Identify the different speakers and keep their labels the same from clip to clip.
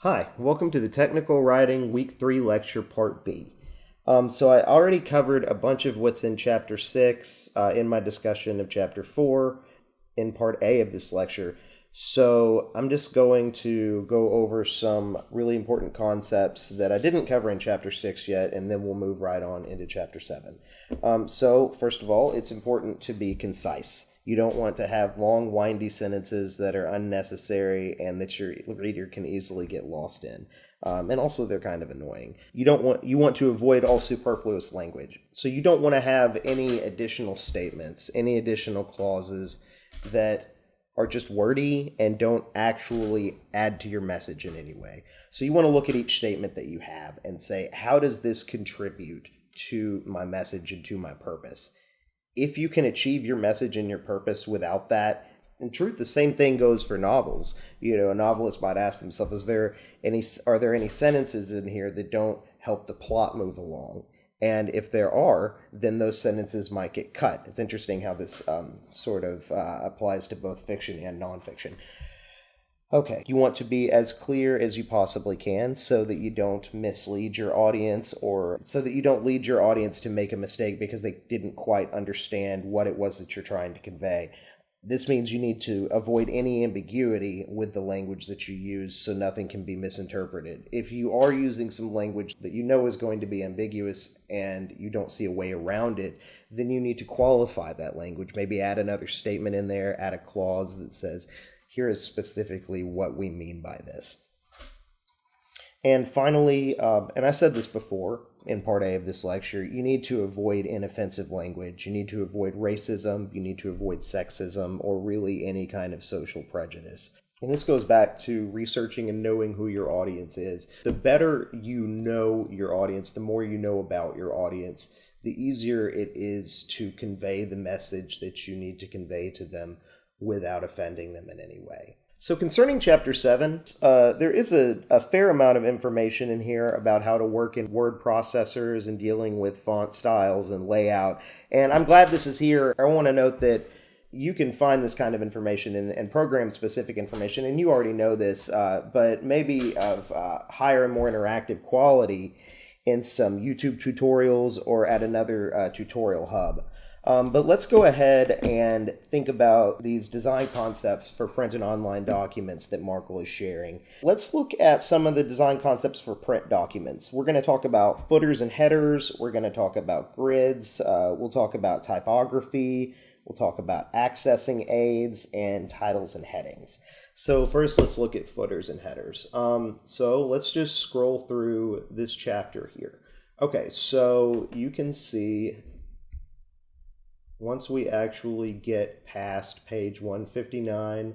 Speaker 1: Hi, welcome to the Technical Writing Week 3 lecture Part B. So I already covered a bunch of what's in Chapter 6 in my discussion of Chapter 4 in Part A of this lecture. So I'm just going to go over some really important concepts that I didn't cover in Chapter 6 yet, and then we'll move right on into Chapter 7. So first of all, it's important to be concise. You don't want to have long, windy sentences that are unnecessary and that your reader can easily get lost in. And also, they're kind of annoying. You want to avoid all superfluous language. So you don't want to have any additional statements, any additional clauses that are just wordy and don't actually add to your message in any way. So you want to look at each statement that you have and say, how does this contribute to my message and to my purpose? If you can achieve your message and your purpose without that, in truth, the same thing goes for novels. You know, a novelist might ask themselves, are there any sentences in here that don't help the plot move along? And if there are, then those sentences might get cut. It's interesting how this applies to both fiction and nonfiction. Okay, you want to be as clear as you possibly can so that you don't mislead your audience, or so that you don't lead your audience to make a mistake because they didn't quite understand what it was that you're trying to convey. This means you need to avoid any ambiguity with the language that you use so nothing can be misinterpreted. If you are using some language that you know is going to be ambiguous and you don't see a way around it, then you need to qualify that language. Maybe add another statement in there, add a clause that says, here is specifically what we mean by this. And finally, and I said this before in Part A of this lecture, you need to avoid inoffensive language. You need to avoid racism. You need to avoid sexism or really any kind of social prejudice. And this goes back to researching and knowing who your audience is. The better you know your audience, the more you know about your audience, the easier it is to convey the message that you need to convey to them without offending them in any way. So concerning Chapter 7, there is a fair amount of information in here about how to work in word processors and dealing with font styles and layout. And I'm glad this is here. I want to note that you can find this kind of information and program-specific information, and you already know this, but maybe of higher and more interactive quality in some YouTube tutorials or at another tutorial hub. But let's go ahead and think about these design concepts for print and online documents that Markle is sharing. Let's look at some of the design concepts for print documents. We're going to talk about footers and headers. We're going to talk about grids. We'll talk about typography. We'll talk about accessing aids and titles and headings. So first, let's look at footers and headers. So let's just scroll through this chapter here. Okay, so you can see once we actually get past page 159,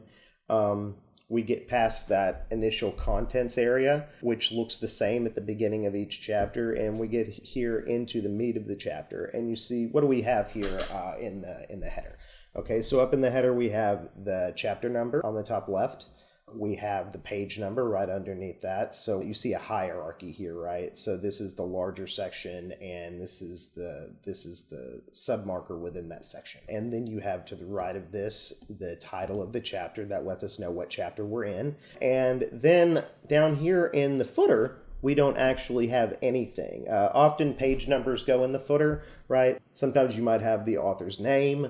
Speaker 1: we get past that initial contents area, which looks the same at the beginning of each chapter, and we get here into the meat of the chapter. And you see, what do we have here in the header? Okay, so up in the header we have the chapter number on the top left. We have the page number right underneath that. So you see a hierarchy here, right? So this is the larger section, and this is the submarker within that section. And then you have to the right of this the title of the chapter that lets us know what chapter we're in. And then down here in the footer, we don't actually have anything. Often page numbers go in the footer, right? Sometimes you might have the author's name.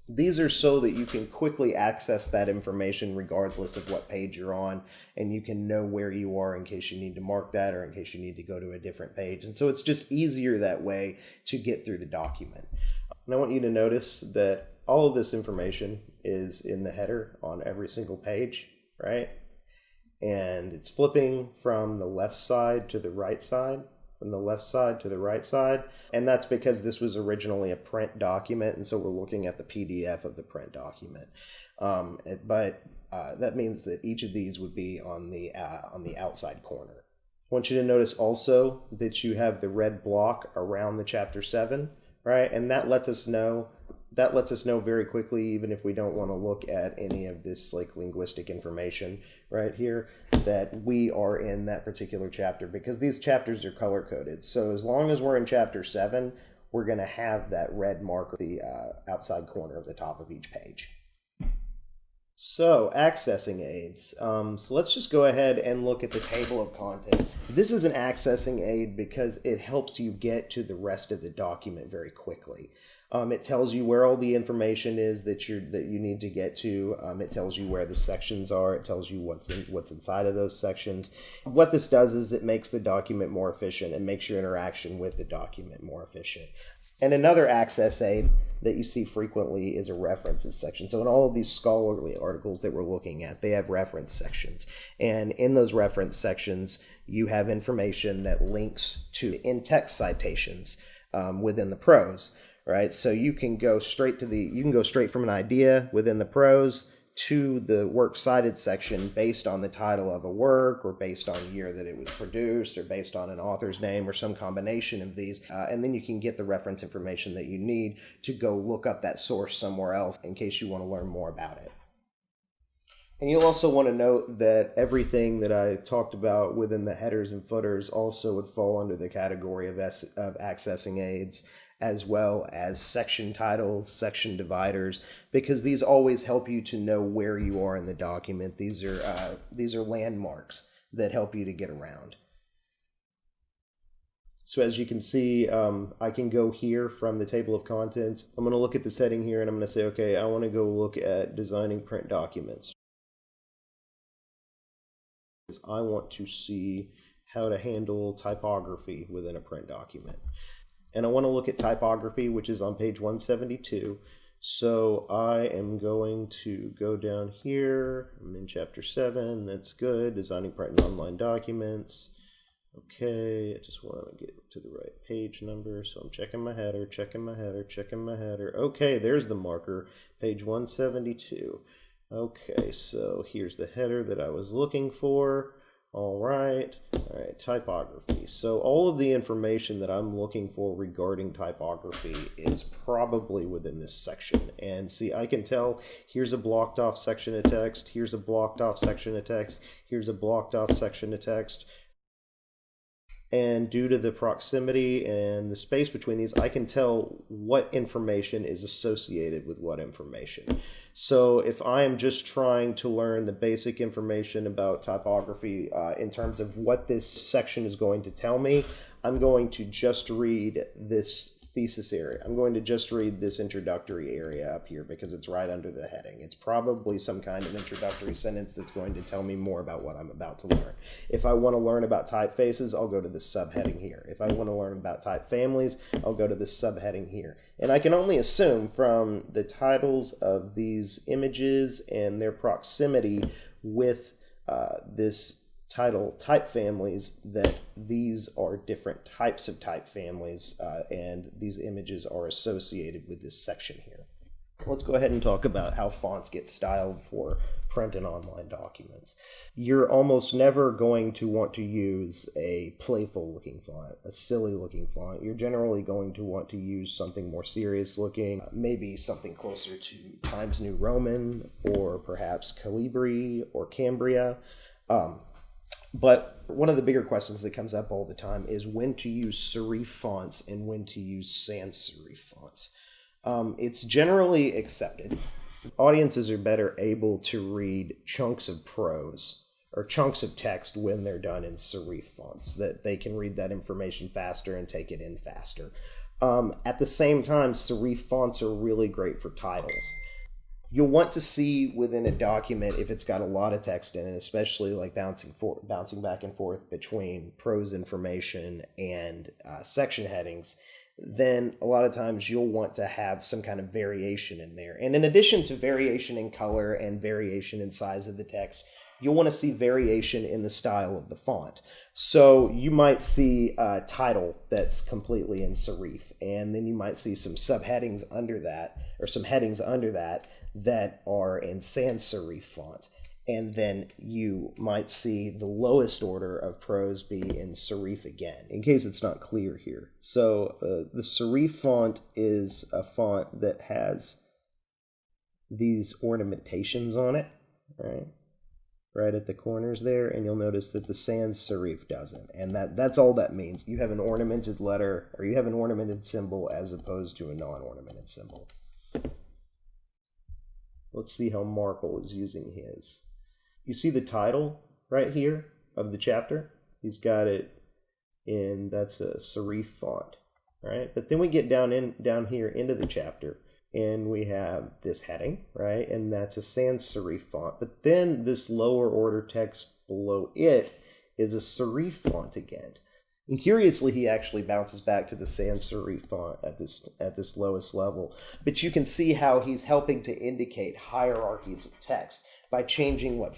Speaker 1: These are so that you can quickly access that information regardless of what page you're on, and you can know where you are in case you need to mark that or in case you need to go to a different page. And so it's just easier that way to get through the document. And I want you to notice that all of this information is in the header on every single page, right? And it's flipping from the left side to the right side, from the left side to the right side. And that's because this was originally a print document, and so we're looking at the PDF of the print document. But that means that each of these would be on the outside corner. I want you to notice also that you have the red block around the chapter 7, right? And that lets us know very quickly, even if we don't want to look at any of this like linguistic information right here, that we are in that particular chapter, because these chapters are color coded. So as long as we're in chapter 7, we're going to have that red marker, the outside corner of the top of each page. So, accessing aids. So let's just go ahead and look at the table of contents. This is an accessing aid because it helps you get to the rest of the document very quickly. It tells you where all the information is that you need to get to. It tells you where the sections are. It tells you what's inside of those sections. What this does is it makes the document more efficient and makes your interaction with the document more efficient. And another access aid that you see frequently is a references section. So in all of these scholarly articles that we're looking at, they have reference sections. And in those reference sections, you have information that links to in-text citations within the prose, right? So you can go straight from an idea within the prose to the works cited section based on the title of a work, or based on the year that it was produced, or based on an author's name, or some combination of these. And then you can get the reference information that you need to go look up that source somewhere else in case you want to learn more about it. And you'll also want to note that everything that I talked about within the headers and footers also would fall under the category of accessing aids, as well as section titles, section dividers, because these always help you to know where you are in the document. These are landmarks that help you to get around. So as you can see, I can go here from the table of contents. I'm going to look at this heading here and I'm going to say, okay, I want to go look at designing print documents. I want to see how to handle typography within a print document. And I want to look at typography, which is on page 172. So I am going to go down here. I'm in chapter 7. That's good. Designing print and online documents. Okay, I just want to get to the right page number. So I'm checking my header, checking my header, checking my header. Okay, there's the marker, page 172. Okay, so here's the header that I was looking for. All right, typography. So all of the information that I'm looking for regarding typography is probably within this section. And see, I can tell here's a blocked off section of text, here's a blocked off section of text, here's a blocked off section of text. And due to the proximity and the space between these, I can tell what information is associated with what information. So if I am just trying to learn the basic information about typography in terms of what this section is going to tell me, I'm going to just read this thesis area. I'm going to just read this introductory area up here because it's right under the heading. It's probably some kind of introductory sentence that's going to tell me more about what I'm about to learn. If I want to learn about typefaces, I'll go to this subheading here. If I want to learn about type families, I'll go to this subheading here. And I can only assume from the titles of these images and their proximity with this title, type families, that these are different types of type families, and these images are associated with this section here. Let's go ahead and talk about how fonts get styled for print and online documents. You're almost never going to want to use a playful looking font, a silly looking font. You're generally going to want to use something more serious looking, maybe something closer to Times New Roman, or perhaps Calibri or Cambria. But one of the bigger questions that comes up all the time is when to use serif fonts and when to use sans serif fonts. It's generally accepted. Audiences are better able to read chunks of prose or chunks of text when they're done in serif fonts, that they can read that information faster and take it in faster. At the same time, serif fonts are really great for titles. You'll want to see within a document if it's got a lot of text in it, especially like bouncing back and forth between prose information and section headings. Then a lot of times you'll want to have some kind of variation in there. And in addition to variation in color and variation in size of the text, you'll want to see variation in the style of the font. So you might see a title that's completely in serif, and then you might see some subheadings under that, or some headings under that are in sans serif font. And then you might see the lowest order of prose be in serif again, in case it's not clear here. So the serif font is a font that has these ornamentations on it, right at the corners there, and you'll notice that the sans serif doesn't. And that's all that means. You have an ornamented letter, or you have an ornamented symbol as opposed to a non-ornamented symbol. Let's see how Markle is using his. You see the title right here of the chapter? He's got it in, that's a serif font, right? But then we get down here into the chapter, and we have this heading, right? And that's a sans serif font. But then this lower order text below it is a serif font again. And curiously, he actually bounces back to the sans serif font at this lowest level. But you can see how he's helping to indicate hierarchies of text by changing what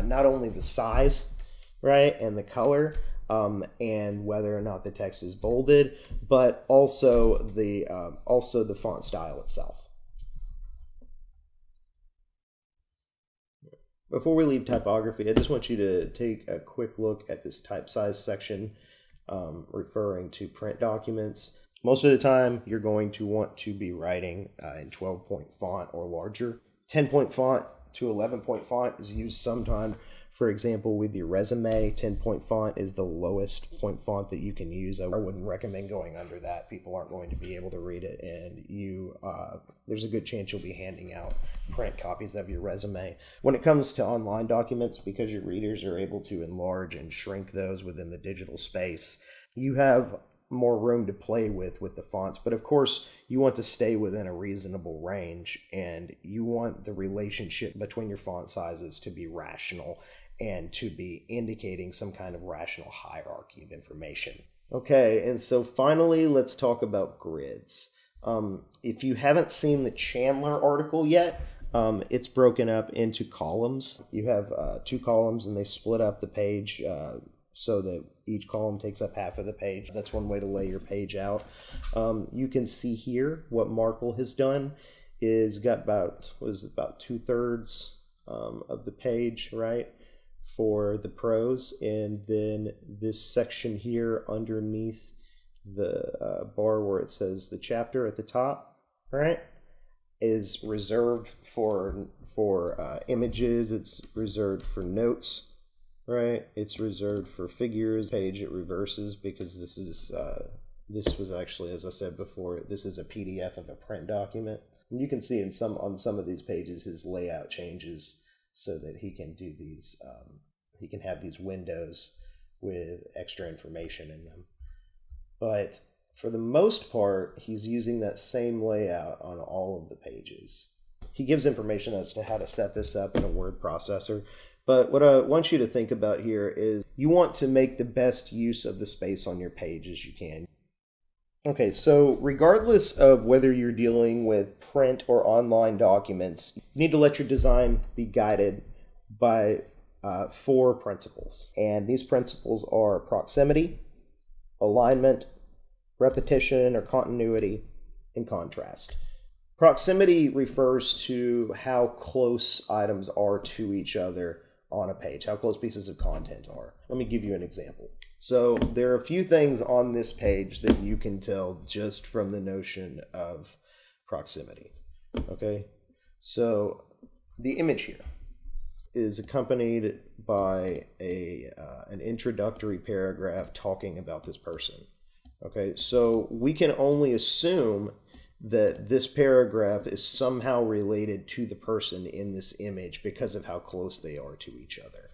Speaker 1: not only the size, right, and the color, and whether or not the text is bolded, but also the font style itself. Before we leave typography, I just want you to take a quick look at this type size section referring to print documents. Most of the time, you're going to want to be writing in 12-point font or larger. 10-point font to 11-point font is used sometime. For example, with your resume, 10-point font is the lowest point font that you can use. I wouldn't recommend going under that. People aren't going to be able to read it, and there's a good chance you'll be handing out print copies of your resume. When it comes to online documents, because your readers are able to enlarge and shrink those within the digital space, you have more room to play with the fonts. But of course, you want to stay within a reasonable range, and you want the relationship between your font sizes to be rational and to be indicating some kind of rational hierarchy of information. Okay, and so finally, let's talk about grids. If you haven't seen the Chandler article yet, it's broken up into columns. You have 2 columns, and they split up the page so that each column takes up half of the page. That's one way to lay your page out. You can see here what Markle has done is got about 2/3 of the page, right, for the prose, and then this section here underneath the bar where it says the chapter at the top, right, is reserved for images. It's reserved for notes. Right, it's reserved for figures. Page it reverses because this was actually, as I said before, this is a PDF of a print document. And you can see on some of these pages his layout changes so that he can do these. He can have these windows with extra information in them. But for the most part, he's using that same layout on all of the pages. He gives information as to how to set this up in a word processor. But what I want you to think about here is you want to make the best use of the space on your page as you can. Okay, so regardless of whether you're dealing with print or online documents, you need to let your design be guided by 4 principles. And these principles are proximity, alignment, repetition or continuity, and contrast. Proximity refers to how close items are to each other on a page, how close pieces of content are. Let me give you an example. So there are a few things on this page that you can tell just from the notion of proximity. Okay, so the image here is accompanied by an introductory paragraph talking about this person. Okay, so we can only assume that this paragraph is somehow related to the person in this image because of how close they are to each other.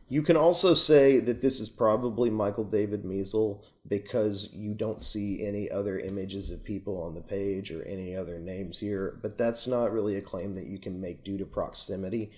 Speaker 1: You can also say that this is probably Michael David Measle because you don't see any other images of people on the page or any other names here, but that's not really a claim that you can make due to proximity.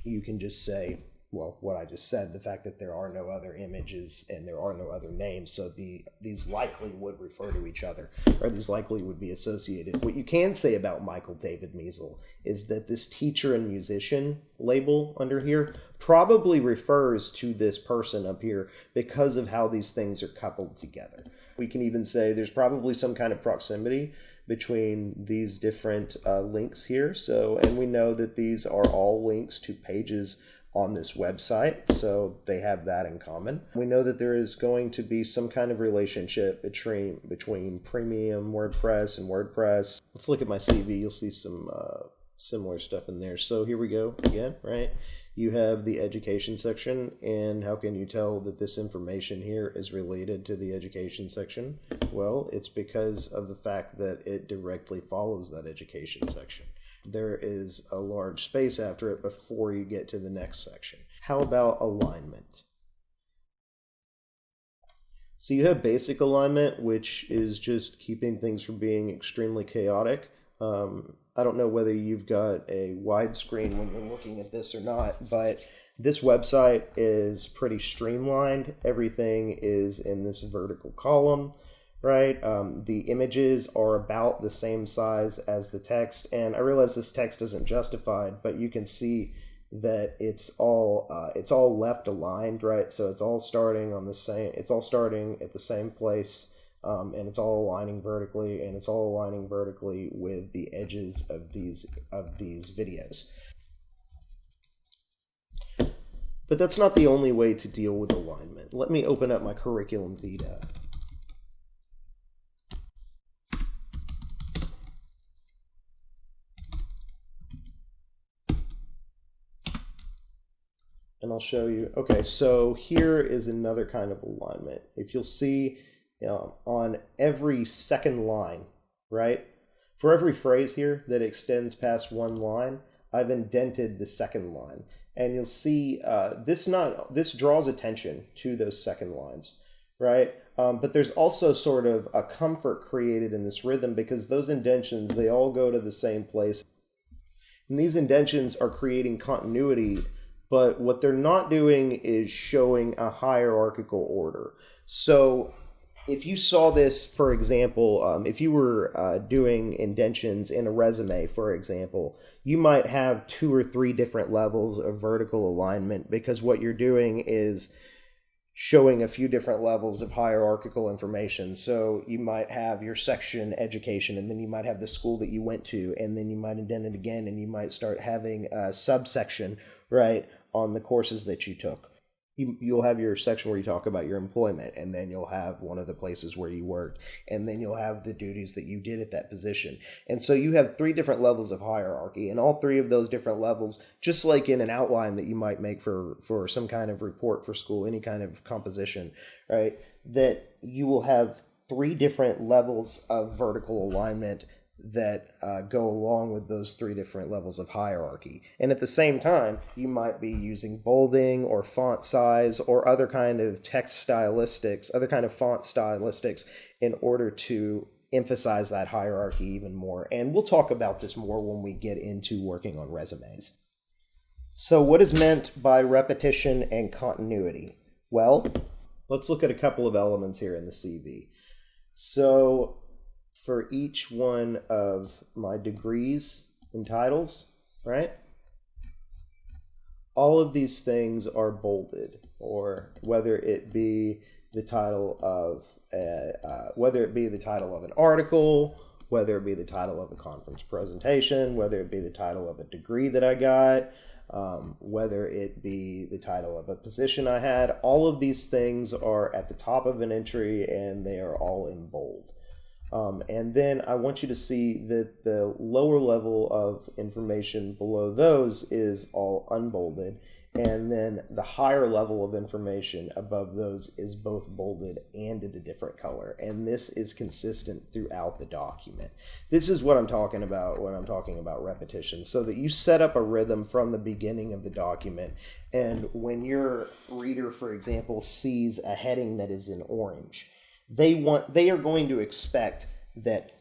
Speaker 1: You can just say, well, what I just said, the fact that there are no other images and there are no other names, so these likely would refer to each other, or these likely would be associated. What you can say about Michael David Measle is that this teacher and musician label under here probably refers to this person up here because of how these things are coupled together. We can even say there's probably some kind of proximity between these different links here. So, and we know that these are all links to pages on this website, so they have that in common. We know that there is going to be some kind of relationship between Premium WordPress and WordPress. Let's look at my CV. You'll see some similar stuff in there. So here we go again, right? You have the education section, and how can you tell that this information here is related to the education section? Well, it's because of the fact that it directly follows that education section. There is a large space after it before you get to the next section. How about alignment? So you have basic alignment, which is just keeping things from being extremely chaotic. I don't know whether you've got a widescreen when you're looking at this or not, but this website is pretty streamlined. Everything is in this vertical column, right? The images are about the same size as the text, and I realize this text isn't justified, but you can see that it's all left aligned, right? So it's all starting at the same place. And it's all aligning vertically, and it's all aligning vertically with the edges of these videos. But that's not the only way to deal with alignment. Let me open up my curriculum vitae. And I'll show you. Okay, so here is another kind of alignment. If you'll see, on every second line, right? For every phrase here that extends past one line, I've indented the second line. And you'll see this draws attention to those second lines, right? But there's also sort of a comfort created in this rhythm because those indentions, they all go to the same place. And these indentions are creating continuity, but what they're not doing is showing a hierarchical order. So if you saw this, for example, if you were doing indentions in a resume, for example, you might have 2 or 3 different levels of vertical alignment because what you're doing is showing a few different levels of hierarchical information. So you might have your section education, and then you might have the school that you went to, and then you might indent it again, and you might start having a subsection, right, on the courses that you took. You'll have your section where you talk about your employment, and then you'll have one of the places where you worked, and then you'll have the duties that you did at that position. And so you have 3 different levels of hierarchy, and all 3 of those different levels, just like in an outline that you might make for some kind of report for school, any kind of composition, right, that you will have 3 different levels of vertical alignment that go along with those 3 different levels of hierarchy. And at the same time, you might be using bolding or font size or other kind of text stylistics, other kind of font stylistics in order to emphasize that hierarchy even more. And we'll talk about this more when we get into working on resumes. So what is meant by repetition and continuity? Well, let's look at a couple of elements here in the CV. So for each one of my degrees and titles, right? All of these things are bolded, or whether it be the title of an article, whether it be the title of a conference presentation, whether it be the title of a degree that I got, whether it be the title of a position I had, all of these things are at the top of an entry and they are all in bold. And then I want you to see that the lower level of information below those is all unbolded. And then the higher level of information above those is both bolded and in a different color. And this is consistent throughout the document. This is what I'm talking about when I'm talking about repetition, so that you set up a rhythm from the beginning of the document. And when your reader, for example, sees a heading that is in orange, they are going to expect that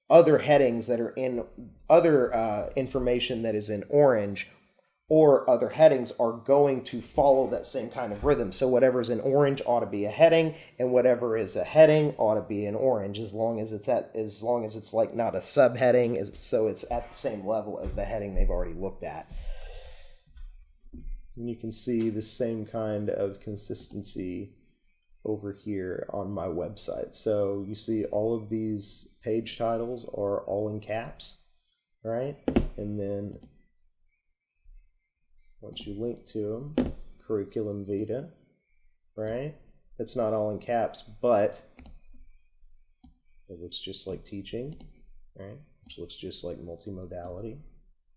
Speaker 1: other headings that are in other information that is in orange or other headings are going to follow that same kind of rhythm. So whatever's in orange ought to be a heading, and whatever is a heading ought to be in orange, as long as it's like not a subheading, so it's at the same level as the heading they've already looked at. And you can see the same kind of consistency over here on my website. So you see all of these page titles are all in caps, right? And then once you link to them, curriculum vitae, right? It's not all in caps, but it looks just like teaching, right? Which looks just like multimodality,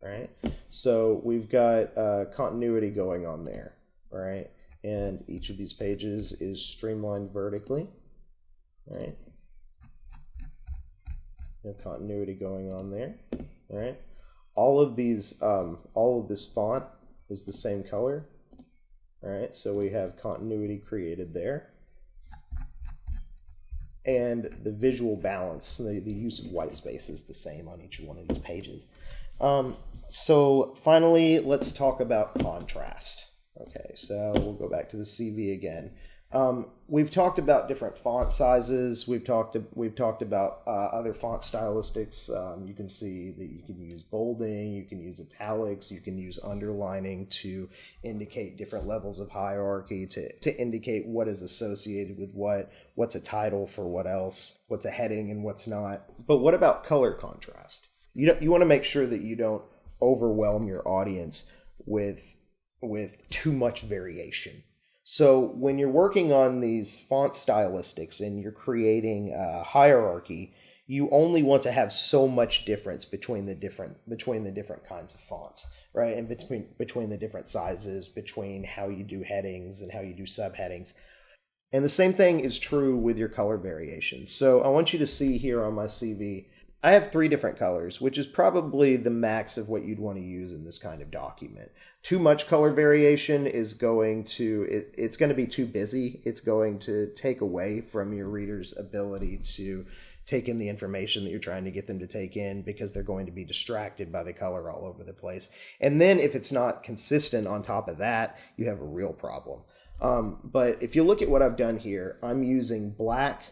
Speaker 1: right? So we've got continuity going on there, right? And each of these pages is streamlined vertically, right? You have continuity going on there, right? All of this font is the same color, right? So we have continuity created there. And the visual balance, the use of white space is the same on each one of these pages. So finally, let's talk about contrast. Okay, so we'll go back to the CV again. We've talked about different font sizes. We've talked about other font stylistics. You can see that you can use bolding, you can use italics, you can use underlining to indicate different levels of hierarchy, to indicate what is associated with what's a title for what else, what's a heading and what's not. But what about color contrast? You want to make sure that you don't overwhelm your audience with too much variation. So when you're working on these font stylistics and you're creating a hierarchy, you only want to have so much difference between the different kinds of fonts, right? And between the different sizes, between how you do headings and how you do subheadings. And the same thing is true with your color variations. So I want you to see here on my CV, I have 3 different colors, which is probably the max of what you'd want to use in this kind of document. Too much color variation is going to, it's going to be too busy. It's going to take away from your reader's ability to take in the information that you're trying to get them to take in, because they're going to be distracted by the color all over the place. And then if it's not consistent on top of that, you have a real problem. But if you look at what I've done here, I'm using black,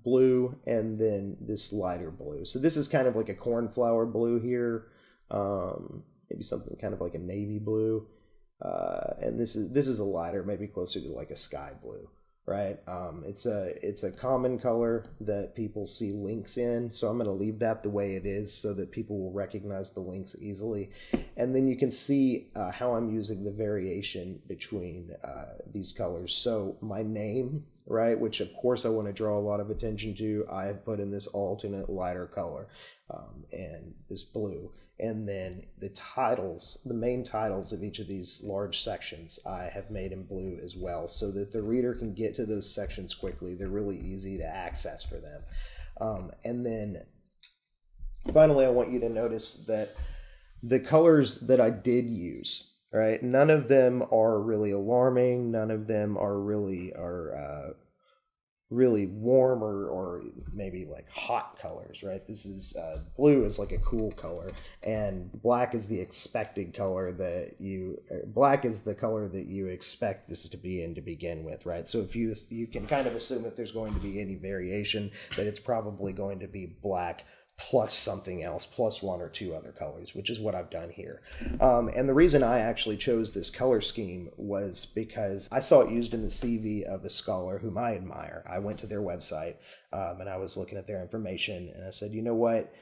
Speaker 1: blue, and then this lighter blue. So this is kind of like a cornflower blue here, maybe something kind of like a navy blue, and this is a lighter, maybe closer to like a sky blue, right? It's a common color that people see links in, so I'm going to leave that the way it is so that people will recognize the links easily. And then you can see how I'm using the variation between these colors. So my name, right, which of course I want to draw a lot of attention to, I have put in this alternate lighter color, and this blue. And then the titles, the main titles of each of these large sections, I have made in blue as well, so that the reader can get to those sections quickly. They're really easy to access for them. And then finally, I want you to notice that the colors that I did use, right, none of them are really alarming. None of them are really warm or maybe like hot colors, right? This is blue is like a cool color, and black is the expected color black is the color that you expect this to be in to begin with, right? So if you can kind of assume if there's going to be any variation, that it's probably going to be black plus something else, plus 1 or 2 other colors, which is what I've done here. And the reason I actually chose this color scheme was because I saw it used in the CV of a scholar whom I admire. I went to their website, and I was looking at their information, and I said, you know what?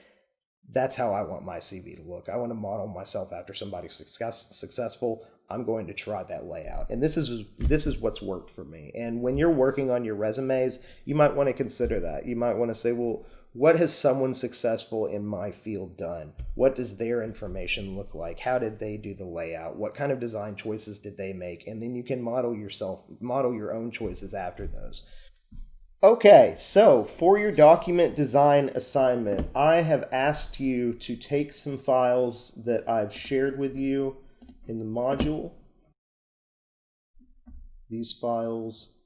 Speaker 1: That's how I want my CV to look. I want to model myself after somebody successful. I'm going to try that layout. And this is what's worked for me. And when you're working on your resumes, you might want to consider that. You might want to say, well, what has someone successful in my field done? What does their information look like? How did they do the layout? What kind of design choices did they make? And then you can model your own choices after those. Okay, so for your document design assignment, I have asked you to take some files that I've shared with you in the module. These files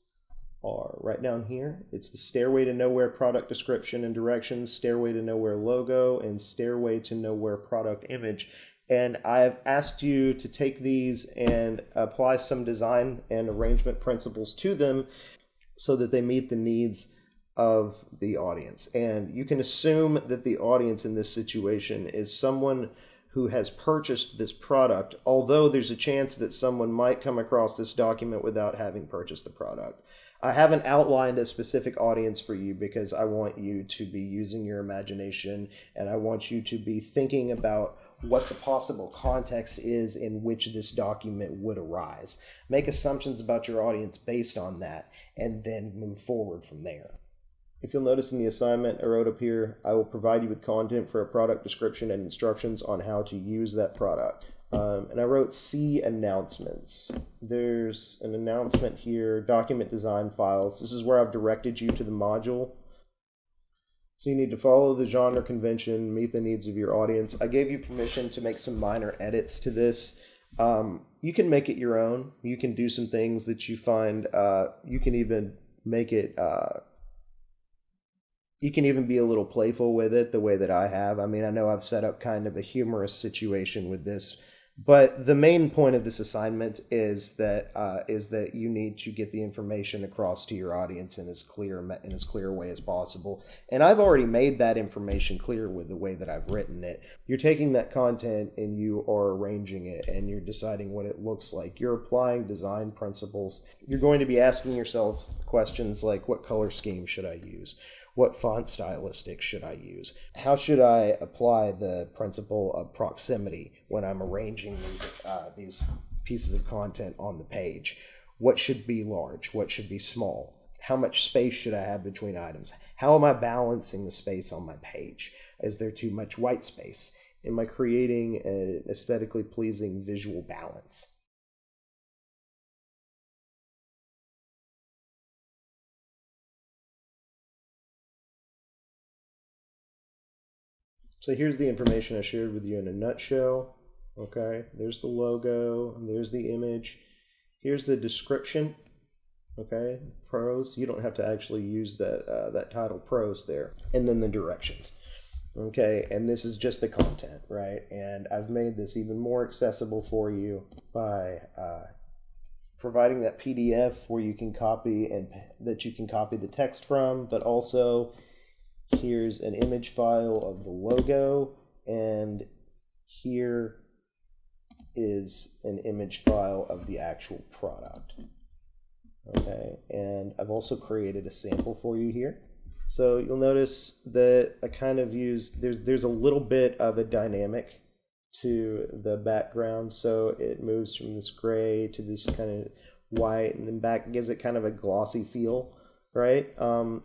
Speaker 1: are right down here. It's the Stairway to Nowhere product description and directions, Stairway to Nowhere logo, and Stairway to Nowhere product image. And I've asked you to take these and apply some design and arrangement principles to them so that they meet the needs of the audience. And you can assume that the audience in this situation is someone who has purchased this product, although there's a chance that someone might come across this document without having purchased the product. I haven't outlined a specific audience for you because I want you to be using your imagination, and I want you to be thinking about what the possible context is in which this document would arise. Make assumptions about your audience based on that, and then move forward from there. If you'll notice in the assignment I wrote up here, I will provide you with content for a product description and instructions on how to use that product. And I wrote C announcements. There's an announcement here, document design files. This is where I've directed you to the module. So you need to follow the genre convention, meet the needs of your audience. I gave you permission to make some minor edits to this. You can make it your own. You can do some things that you find, you can even make it, you can even be a little playful with it the way that I have. I mean, I know I've set up kind of a humorous situation with this, but the main point of this assignment is that you need to get the information across to your audience in as clear a way as possible. And I've already made that information clear with the way that I've written it. You're taking that content and you are arranging it and you're deciding what it looks like. You're applying design principles. You're going to be asking yourself questions like, what color scheme should I use? What font stylistic should I use? How should I apply the principle of proximity when I'm arranging these pieces of content on the page? What should be large? What should be small? How much space should I have between items? How am I balancing the space on my page? Is there too much white space? Am I creating an aesthetically pleasing visual balance? So here's the information I shared with you in a nutshell. Okay, there's the logo, and there's the image. Here's the description. Okay, pros. You don't have to actually use that title pros there. And then the directions. Okay, and this is just the content, right? And I've made this even more accessible for you by providing that PDF where you can copy the text from, but also here's an image file of the logo, and here is an image file of the actual product. Okay, and I've also created a sample for you here. So you'll notice that I kind of use, there's a little bit of a dynamic to the background, so it moves from this gray to this kind of white, and then back gives it kind of a glossy feel. Right,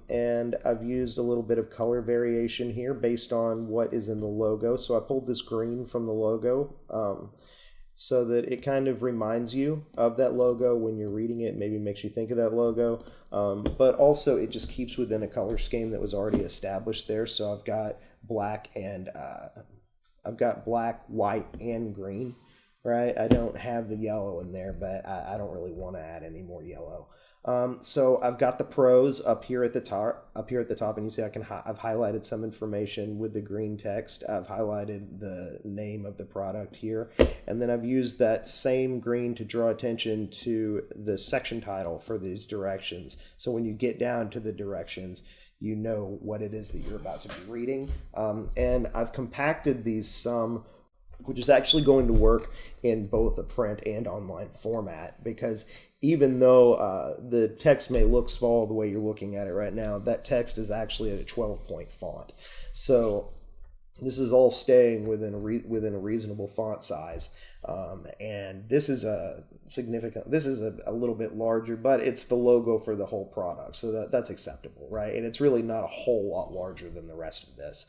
Speaker 1: and I've used a little bit of color variation here based on what is in the logo. So I pulled this green from the logo so that it kind of reminds you of that logo when you're reading it, maybe makes you think of that logo, but also it just keeps within a color scheme that was already established there. So I've got black, white, and green. Right, I don't have the yellow in there, but I don't really want to add any more yellow. So I've got the pros up here at the top, and you see I've highlighted some information with the green text. I've highlighted the name of the product here, and then I've used that same green to draw attention to the section title for these directions. So when you get down to the directions, you know what it is that you're about to be reading. And I've compacted these some, which is actually going to work in both a print and online format, because even though the text may look small the way you're looking at it right now, that text is actually at a 12-point font. So this is all staying within a reasonable font size. And this is a little bit larger, but it's the logo for the whole product, so that's acceptable, right? And it's really not a whole lot larger than the rest of this.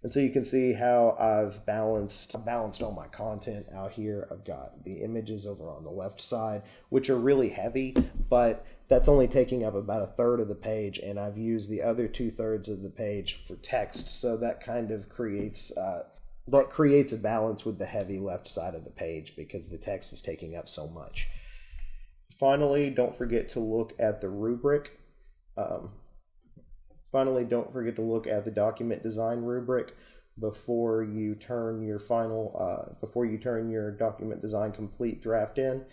Speaker 1: And so you can see how I've balanced all my content out here. I've got the images over on the left side, which are really heavy, but that's only taking up about a third of the page, and I've used the other 2/3 of the page for text. So that kind of creates a balance with the heavy left side of the page because the text is taking up so much. Finally, don't forget to look at the rubric. Finally, don't forget to look at the document design rubric before you turn your document design complete draft in.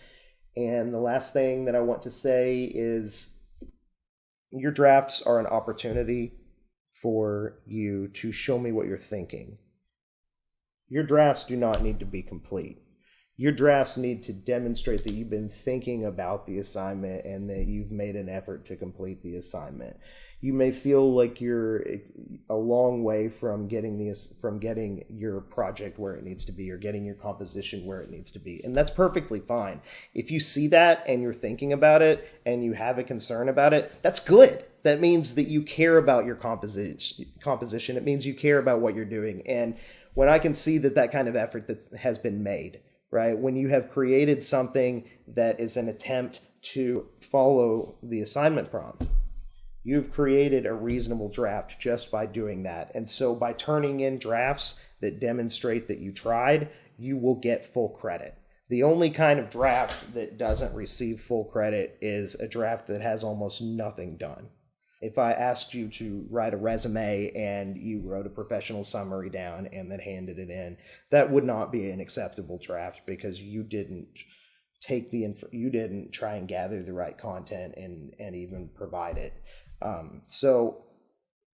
Speaker 1: And the last thing that I want to say is your drafts are an opportunity for you to show me what you're thinking. Your drafts do not need to be complete. Your drafts need to demonstrate that you've been thinking about the assignment and that you've made an effort to complete the assignment. You may feel like you're a long way from getting your project where it needs to be or getting your composition where it needs to be. And that's perfectly fine. If you see that and you're thinking about it and you have a concern about it, that's good. That means that you care about your composition. It means you care about what you're doing. And when I can see that kind of effort that has been made, right? When you have created something that is an attempt to follow the assignment prompt, you've created a reasonable draft just by doing that. And so by turning in drafts that demonstrate that you tried, you will get full credit. The only kind of draft that doesn't receive full credit is a draft that has almost nothing done. If I asked you to write a resume and you wrote a professional summary down and then handed it in, that would not be an acceptable draft because you didn't you didn't try and gather the right content and even provide it. So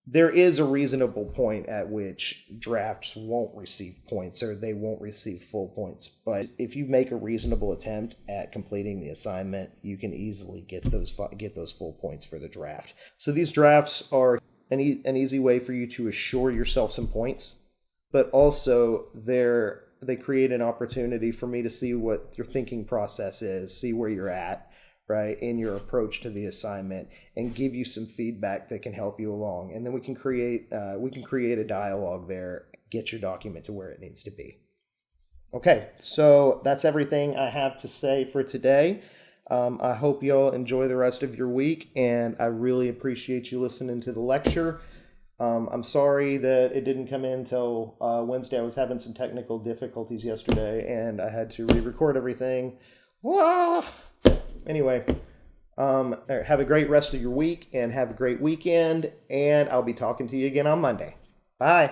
Speaker 1: there is a reasonable point at which drafts won't receive points or they won't receive full points. But if you make a reasonable attempt at completing the assignment, you can easily get those full points for the draft. So these drafts are an easy way for you to assure yourself some points, but also they create an opportunity for me to see what your thinking process is, see where you're at, right, in your approach to the assignment, and give you some feedback that can help you along. And then we can create a dialogue there, get your document to where it needs to be. Okay, so that's everything I have to say for today. I hope you all enjoy the rest of your week, and I really appreciate you listening to the lecture. I'm sorry that it didn't come in until Wednesday. I was having some technical difficulties yesterday, and I had to re-record everything. Wah! Anyway, have a great rest of your week and have a great weekend, and I'll be talking to you again on Monday. Bye.